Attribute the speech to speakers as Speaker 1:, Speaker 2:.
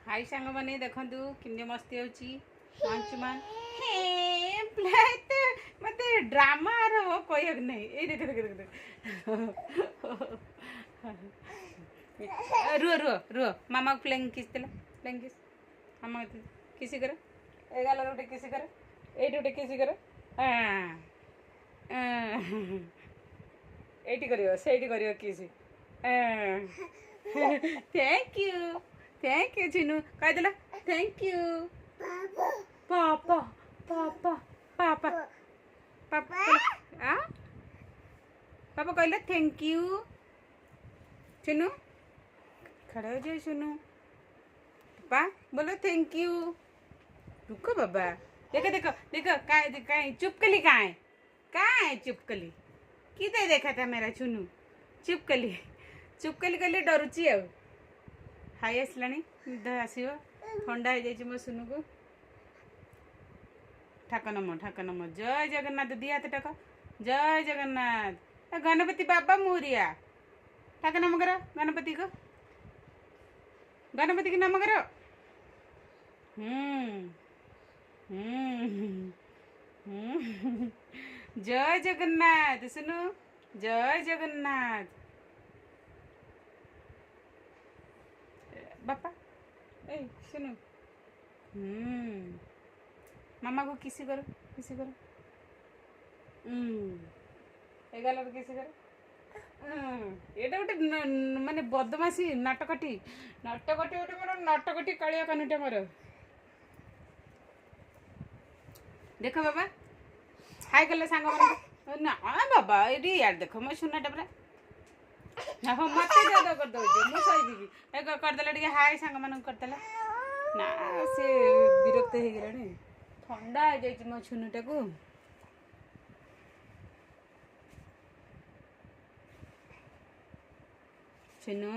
Speaker 1: high सांग मैंने देखु कि मस्ती होचुमान मत ड्रामा कह नहीं ये देख देख देख देख रुह रुह रुह मामा को प्लेइंग किस देला प्लेइंग किस मामा किसी कर ए गाल गोटे किसी कर एटी गोटे किसी कर एटी कर सेठी कर किसी थैंक यू चिनू कहीदेला थैंक यू पापा पापा पापा पापा आ पापा कहला थैंक यू चिनू खड़ा हो जाए सुनू पापा बोलो थैंक यू रुको बाबा देखो देखो देखो काय चुपकली काय चुपकली कितने देखा था मेरा चुनू चुपकली कहले डरुची आ हाई आसला निद आसो ठंडा हो जाए मो सुनू को ठाक नम जय जगन्नाथ दी हाथ टाक जय जगन्नाथ गणपति बाबा मोरिया ठाक नम करो गणपति को नम करो जय जगन्नाथ सुनो जय जगन्नाथ बापा ए सुनो मामा को किसी करो एगाल किसी करो ये गोटे माने बदमाशी नाटकटी गोटे मोर नाटकटी कालिया कानुटा मोर देख बाबा हाय कले सांग ना बाबा ये यार देख मो सुनाटा पूरा हाँ मत ज्यादा कर दौचे मुझे सही करदेला टे हाय सांग मान करदेला ना से विरक्त हो गलानी ठंडा हो जाए मो छुनुटा को छुनु